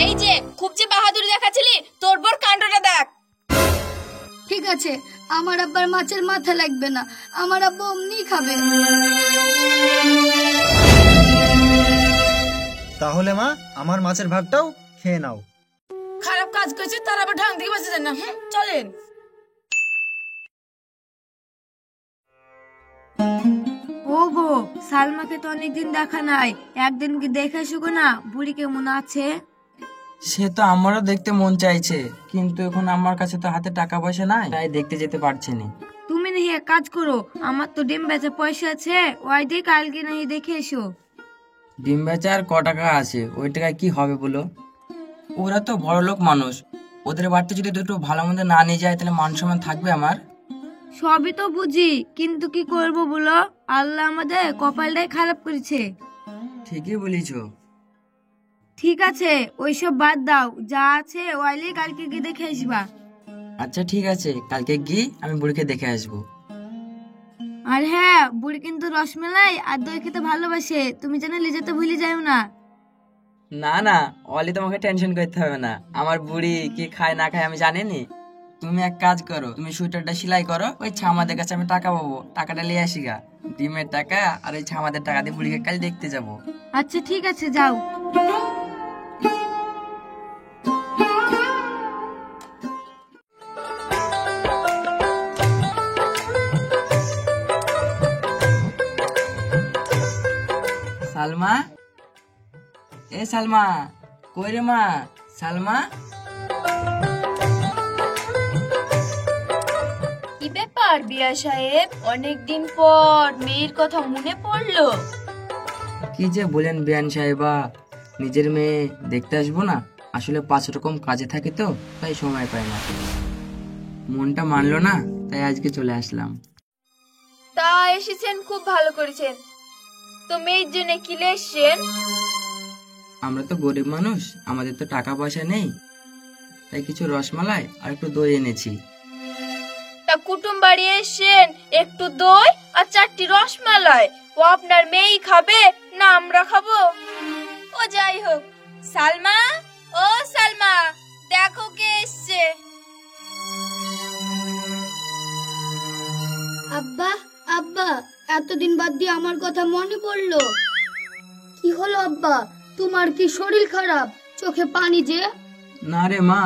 এই যে খুব যে বাহাদুরি দেখাচ্ছিলি, তোর বোর কাণ্ডটা দেখ। ঠিক আছে, আমার আব্বার মাছের মাথা লাগবে না, আমার আব্বু অমনি খাবে। তাহলে মা আমার মাছের ভাগটাও খেয়ে নাও। খারাপ কাজ করছে তার আবার ঢাং থেকে বাঁচা যায় না। চলেন। ও গো, সালমাকে তো অনেকদিন দেখা নাই, একদিন কি দেখে শুকো না, বুড়ি কেমন আছে? সে তো আমারও দেখতে মন চাইছে, কিন্তু এখন আমার কাছে তো হাতে টাকা পয়সা নাই, তাই দেখতে যেতে পারছি না। তুমি নাহি এক কাজ করো, আমার তো ডিম বেচা পয়সা আছে, ওই দিয়ে কালকে নাহি দেখে এসো। ডিম বেচার ক টাকা আছে, ওই টাকায় কি হবে বলো? ওরা তো বড় লোক মানুষ, ওদের বাড়িতে যদি দুটো ভালো মন্দ না নিয়ে যায় তাহলে মান সম্মান থাকবে আমার? সবই তো বুঝি, কিন্তু কি করব বলো, আল্লাহ আমাদের কপালটাই খারাপ করেছে। ঠিকই বলিছো। ঠিক আছে, ওইসব বাদ দাও, যা আছে ওইলে কালকে গিয়ে দেখে আসবা। আচ্ছা ঠিক আছে, কালকে গিয়ে আমি বুড়িকে দেখে আসবো। আর হ্যাঁ, বুড়ি কিন্তু রসমালাই আর দই খেতে ভালোবাসে, তুমি যেন নিয়ে যেতে ভুলে যাও না। না না, অলি তোমাকে টেনশন করতে হবে না, আমার বুড়ি কি খায় না খায় আমি জানিনি। তুমি এক কাজ করো, তুমি সুইটারটা সেলাই করো, ওই ছামাদের কাছে আমি টাকা পাবো, টাকাটা নিয়ে আসি গা। ডিমের টাকা আর ওই ছামাদের টাকা দিয়ে বুড়িকে কাল দেখতে যাবো। আচ্ছা ঠিক আছে, যাও। সালমা, এ সালমা, কই রে মা? সালমা, কি ব্যাপার বিয়া সাহেব, অনেকদিন পর মেয়ের কথা মনে পড়লো? কি যে বলেন বিয়ান সাহেবা, নিজের মেয়ে দেখতে আসবো না? আসলে 5 রকম কাজে থাকে তো, তাই সময় পাই না। মনটা মানলো না, তাই আজকে চলে আসলাম। তা এসেছেন, খুব ভালো করেছেন। তো মেয়ের জন্য কি এসেছেন? আমরা তো গরিব মানুষ, আমাদের তো টাকা পয়সা নেই, তাই কিছু রসমালাই আর একটু দই এনেছি। তা কুটুম বাড়ি এসেছেন, একটু দই আর 4টি রসমালাই ও আপনার মেয়েই খাবে না আমরা খাবো? ও যাই হোক, সালমা, ও সালমা, দেখো কে এসছে। আব্বা, আব্বা, এতদিন বাদ দিয়ে আমার কথা মনে পড়লো। কি হলো আব্বা, তোমার কি শরীর খারাপ? চোখে পানি যে? না রে মা,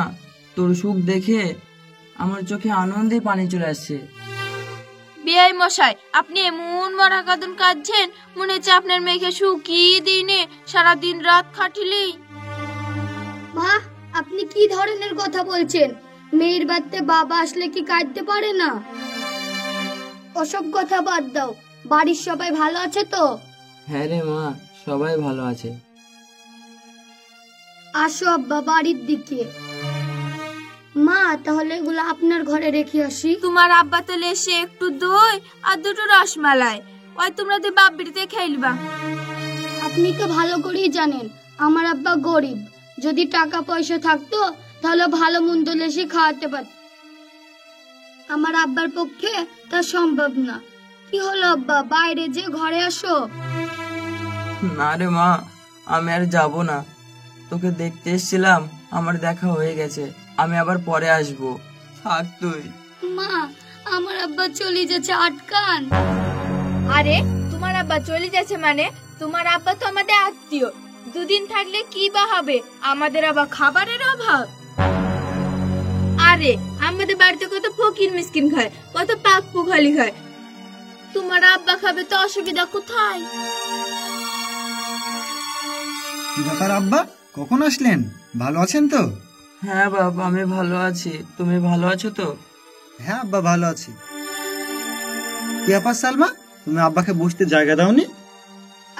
তোর সুখ দেখে আমার চোখে আনন্দে পানি চলে আসছে। বিয়াই মশাই, আপনি এমন মরা কাঁদন কাঁদছেন, মনে হচ্ছে আপনার মেয়েকে শুকিয়ে দিনে সারাদিন রাত খাটিলি। মা, আপনি কি ধরনের কথা বলছেন? মেয়ের বাড়িতে বাবা আসলে কি কাঁদতে পারে না? ওসব কথা বাদ দাও, বাড়ির সবাই ভালো আছে তো? হ্যাঁ রে মা, সবাই ভালো আছে। আসো আব্বা বাড়ির দিকে। মা, তাহলে এগুলো আপনার ঘরে রেখে আসি। তোমার আব্বা তো এসে একটু দই আর 2টো রসমালাই, ওই তোমরা তো বাপ বিড়িতে খাইলবা। আপনি তো ভালো করেই জানেন আমার আব্বা গরিব, যদি টাকা পয়সা থাকতো তাহলে ভালো মন্দ লেসে খাওয়াতে পারত। আমার আব্বার পক্ষে তা সম্ভব না। কি হলো আব্বা, বাইরে যে ঘরে আসো। না রে মা, আমি আর যাব না, তোকে দেখতে এসেছিলাম, আমার দেখা হয়ে গেছে, আমি আবার পরে আসবো, থাক তুই। মা, আমার আব্বা চলে যাচ্ছে, আটকান। আরে তোমার আব্বা চলে যাচ্ছে মানে? তোমার আব্বা তো আমাদের আত্মীয়, 2 দিন থাকলে কি বা হবে? আমাদের আবার খাবারের অভাব? আরে আমাদের বাড়িতে কত ফকির মিসকিন খায়, কত পাক পুখালি খায়, তোমার আব্বা খাবে তো অসুবিধা কোথায়? কি ব্যাপার আব্বা, কখন আসলেন? ভালো আছেন তো? হ্যাঁ বাবা, আমি ভালো আছি, তুমি ভালো আছো তো? হ্যাঁ আব্বা, ভালো আছি। কি ব্যাপার সালমা, তুমি আব্বাকে বসতে জায়গা দাওনি?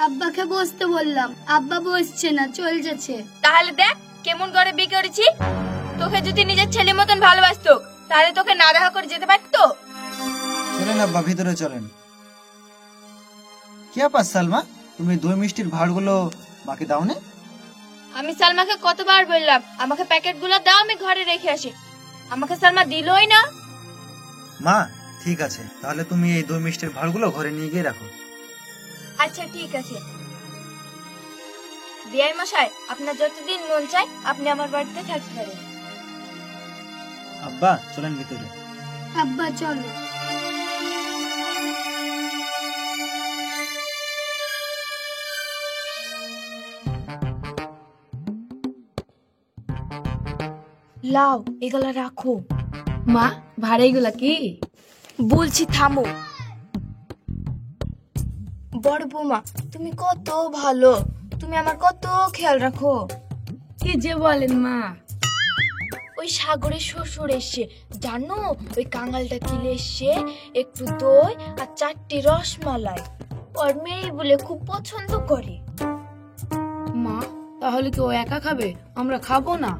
আব্বাকে বসতে বললাম, আব্বা বসছে না, চলে যাচ্ছে। তাহলে দেখ কেমন করে বিয়ে করেছি। তোকে যদি নিজের ছেলের মতন ভালোবাসতো তাহলে তোকে না দেখা করে যেতে পারতো? চলেন আব্বা, ভিতরে চলেন। কি ব্যাপার সালমা, তুমি দই মিষ্টির ভাড়গুলো বাকি দাওনি? আমি সালমাকে কতবার বললাম আমাকে প্যাকেটগুলো দাও, আমি ঘরে রেখে আসি, আমাকে সালমা দিলই না। মা ঠিক আছে, তাহলে তুমি এই দই মিষ্টির ভাড়গুলো ঘরে নিয়ে গিয়ে রাখো। আচ্ছা ঠিক আছে। বিআই মশাই, আপনার যতদিন মন চায় আপনি আমার বাড়িতে থাকতে পারেন। আব্বা চলেন ভিতরে। আব্বা চলো। লাও, এগুলা রাখো। মা, ভাড়াইগুলা কি? বলছি থামো। বড় বৌমা, তুমি কত ভালো, তুমি আমার কত খেয়াল রাখো। কি যে বলেন মা? ওই সাগরের শ্বশুর এসে জানো, ওই কাঙালটা কিনে এসে একটু দই আর 4টি রসমালাই ওর মেয়ে বলে খুব পছন্দ করে। মা, তাহলে কি ও একা খাবে? আমরা খাবো না?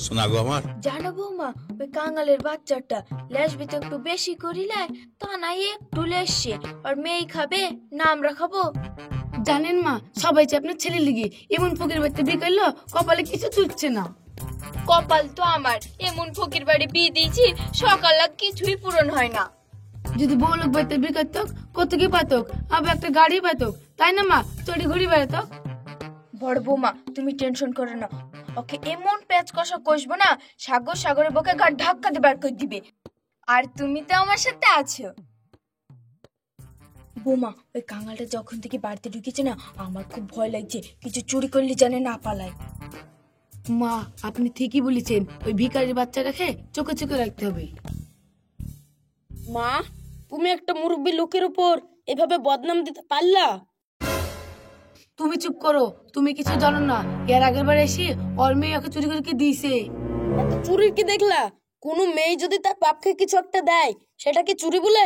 শোনা গো আমার। জানো বৌমা, ওই কাঙালের বাচ্চাটা লেসবি তো একটু বেশি করিলে, তা নাই একটু লেসে আর মেয়ে খাবে না আমরা খাবো। জানেন মা, সবাই যে আপনার ছেলে লিগে এমন ফকির বাড়িতে বিয়ে করলো, কপালে কিছু চুটছে না। কপাল তো আমার, এমন ফকির বাড়ি বিয়ে দিয়েছি সকাল রাত কিছুই পূরণ হয় না। যদি বউ লোক বাড়িতে বিয়ে করতো, কত কি পাতক, আবার একটা গাড়ি পাতক, তাই না মা? চড়ি ঘুরি বেড়াতো। বড় বৌমা, তুমি টেনশন করো না, ওকে এমন পেঁচ কষা কষবো না, সাগরের বুকে ঘাট ধাক্কা দিয়ে বার করে দিবে। আর তুমি তো আমার সাথে আছো। বৌমা, ওই কাঙালটা যখন থেকে বাড়িতে ঢুকেছে না, আমার খুব ভয় লাগছে, কিছু চুরি করলে জানে না পালায়। মা, আপনি ঠিকই বলেছেন, ওই ভিখারির বাচ্চা রেখে চোখে চোখে রাখতে হবে। মা, তুমি একটা মুরব্বী লোকের উপর এভাবে বদনাম দিতে পারলা? তুমি চুপ করো, তুমি কিছু জানো না। এর আগের বার এসে ওর মেয়ে ওকে চুরি করে কি দিয়েছে। এত চুরির কি দেখলা? কোন মেয়ে যদি তার বাপকে কিছু একটা দেয়, সেটা কি চুরি বলে?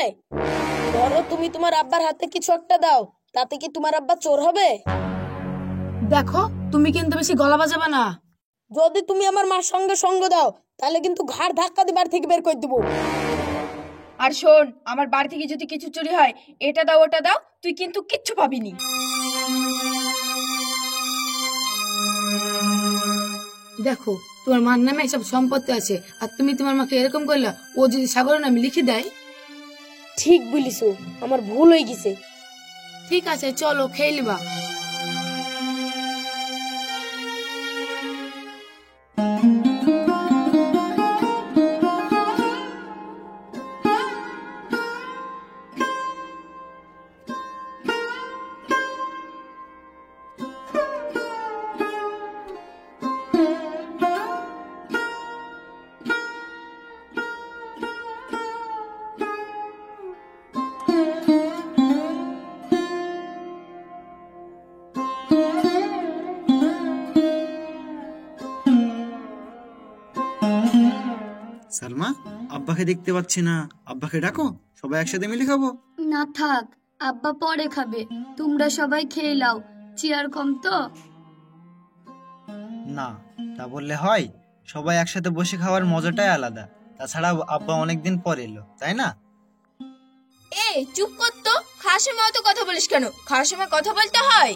ধরো তুমি তোমার আব্বার হাতে কিছু একটা দাও, তাতে কি তোমার আব্বা চোর হবে? দেখো, তুমি কিন্তু বেশি গলা বাজাবে না। যদি তুমি আমার মার সঙ্গে সঙ্গ দাও, তাহলে কিন্তু ঘাড় ধাক্কা দিয়ে বাড়ি থেকে বের করে দেবো। আর শোন, আমার বাড়ি থেকে যদি কিছু চুরি হয়, এটা দাও ওটা দাও, তুই কিন্তু কিচ্ছু পাবিনি। দেখো, তোমার মার নামে সব সম্পত্তি আছে, আর তুমি তোমার মাকে এরকম করলা, ও যদি সাগরের নামে লিখে দেয়। ঠিক বলিস, আমার ভুল হয়ে গেছে। ঠিক আছে, চলো খেয়ে নিবা। সালমা, আব্বাকে দেখতে পাচ্ছি না, আব্বাকে ডাকো, সবাই একসাথে মিলে খাবো। না থাক, আব্বা পরে খাবে, তোমরা সবাই খেয়ে নাও, চেয়ার কম তো। না, তা বললে হয়? সবাই একসাথে বসে খাওয়ার মজাটাই আলাদা। তাছাড়া আব্বা অনেকদিন পর এলো, তাই না? এ চুপ কর তো, খাওয়ার সময় অত কথা বলিস কেন? খাওয়ার সময় কথা বলতে হয়।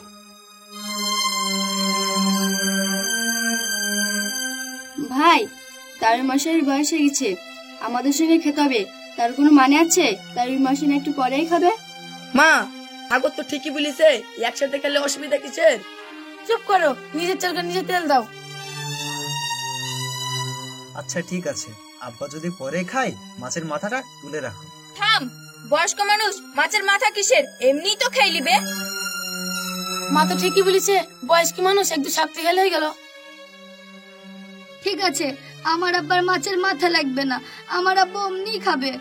ভাই, তার মাসের বয়স হয়ে গেছে, আমাদের সঙ্গে খেতে হবে, তার কোনো মানে আছে? তার মাসে একটু পরেই খাবে। মা, ঠাকুর তো ঠিকই বলিছে, একসাথে খেলে অসুবিধা কিসের? চুপ করো, নিজের চালকে নিজে তেল দাও। আচ্ছা ঠিক আছে, আব্বা যদি পরে খায়, মাছের মাথাটা তুলে রাখো। থাম, বয়স্ক মানুষ, মাছের মাথা কিসের? এমনি তো খেয়ে নিবে। মা তো ঠিকই বলেছে, বয়স্ক মানুষ একটু শাক্তি খেলে হয়ে গেল। ঠিক আছে, আমার আব্বার মাছের মাথা লাগবে না, আমার আব্বা অমনি খাবে।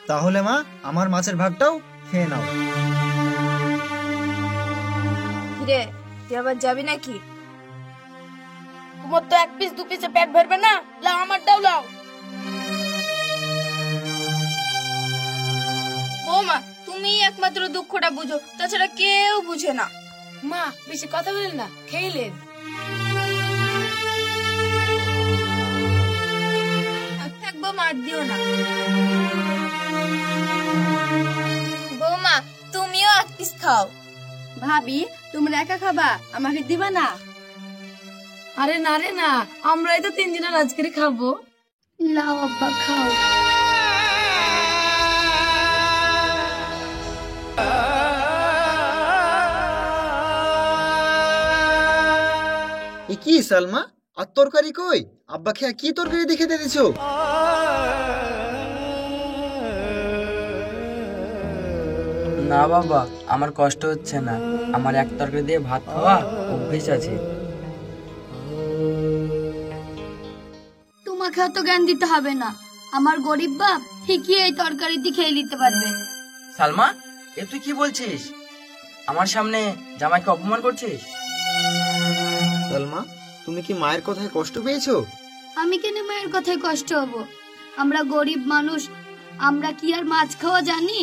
তাহলে মা, আমার মাছের ভাগটাও খেয়ে নাও। কিরে, তুই আবার যাবি নাকি? তোমার তো এক পিস দু পিসে পেট ভরবে না, লাও আমারটাও লাও। বৌমা, তুমি একমাত্র দুঃখটা বুঝো, তাছাড়া কেউ বুঝে না। মা, বেশি কথা বলেন না, খেয়েলেন। থাক বৌমা, আর দিও না। বৌমা, তুমিও এক পিস খাও। ভাবি, তোমরা একা খাবা, আমাকে দিবা না? আরে না রে না, আমরাই তো 3 জনের আজকে খাবো। লাও আব্বা, খাও। এ কি সালমা, আর তরকারি কই? আব্বা খেয়া কি তরকারি দেখে দিয়েছো? না বাবা, আমার কষ্ট হচ্ছে না। আমার এক তরকারি দিয়ে ভাত খাওয়া অভ্যেস আছে। তোমাকে অত জ্ঞান দিতে হবে না, আমার গরিব বাপ ঠিকই এই তরকারি দিয়ে খেয়ে নিতে পারবে। সালমা, এ তুই কি বলছিস? আমার সামনে জামাইকে অপমান করছিস? সালমা, তুমি কি মায়ের কথায় কষ্ট পেয়েছো? আমি কেন মায়ের কথায় কষ্ট হব? আমরা গরিব মানুষ, আমরা কি আর মাছ খাওয়া জানি?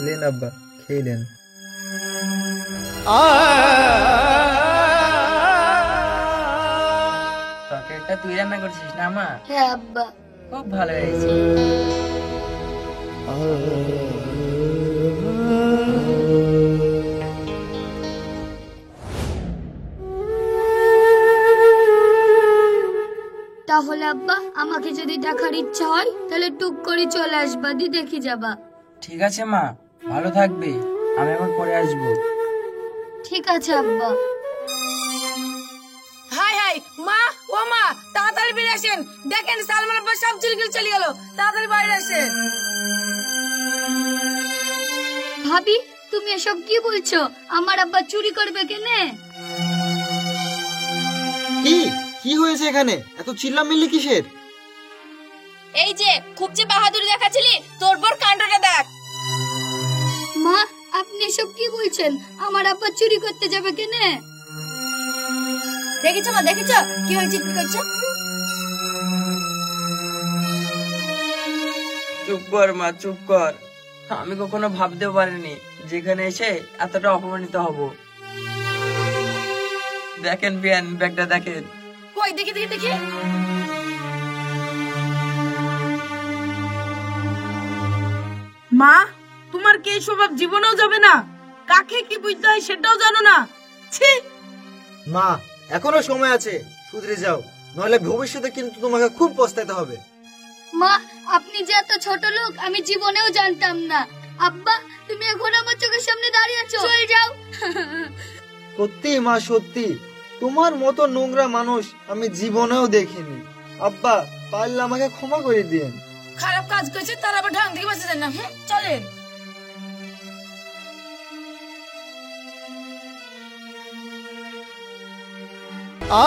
লেন আব্বা, খেয়ে নেন। তরকারিটা তুই রান্না করছিস না মা? হ্যাঁ আব্বা। খুব ভালো হয়েছে। তাহলে আব্বা, আমাকে যদি দেখার ইচ্ছা হয় তাহলে টুক করে চলে আসবা, দি দেখি যাবা। ঠিক আছে মা, ভালো থাকবে। আমি এখন পরে আসবো। ঠিক আছে আব্বা। হাই হাই মা, ও মা, তাড়াতাড়ি বেরিয়ে আসেন। দেখেন সালমান আব্বা সব চিলগিল চলে গেল, তাড়াতাড়ি বাইরে আসেন। ভাবি, তুমি এসব কি বলছো? আমার আব্বা চুরি করবে কেনে? কি কি হয়েছে এখানে? এত চিল্লামিল্লি কিসের? এই যে খুব যে বাহাদুরি দেখাচ্ছিলি, তোর বোর কাণ্ডটা দেখ। মা, আপনি এসব কি বলছেন? আমার আব্বা চুরি করতে যাবে কেনে? দেখেছো মা, দেখেছো কি হয়েছে, কি করছে? চুপ কর মা, চুপ কর। আমি কখনো ভাবতেও পারিনি যেখানে এসে এতটা অপমানিত হব। দেখেন বিয়ান, ব্যাগটা দেখেন। কই দেখি দেখি দেখি। মা, তোমার কি এই স্বভাব জীবনেও যাবে না? কাকে কি বুঝতে হয় সেটাও জানো না। ছি! মা, এখনো সময় আছে, শুধরে যাও, নইলে ভবিষ্যতে কিন্তু তোমাকে খুব পস্তাতে হবে। মা, আপনি যে এত ছোট লোক আমি জীবনেও জানতাম না। আব্বা, তুমি এখন আমার চোখের সামনে দাঁড়িয়ে আছো, চলে যাও। সত্যি মা, সত্যি তোমার মতো নোংরা মানুষ আমি জীবনেও দেখিনি। আব্বা, পারলে আমাকে ক্ষমা করে দিন। খারাপ কাজ করেছে তার আবার ঢং থেকে বাঁচা যায় না। চলেন। আ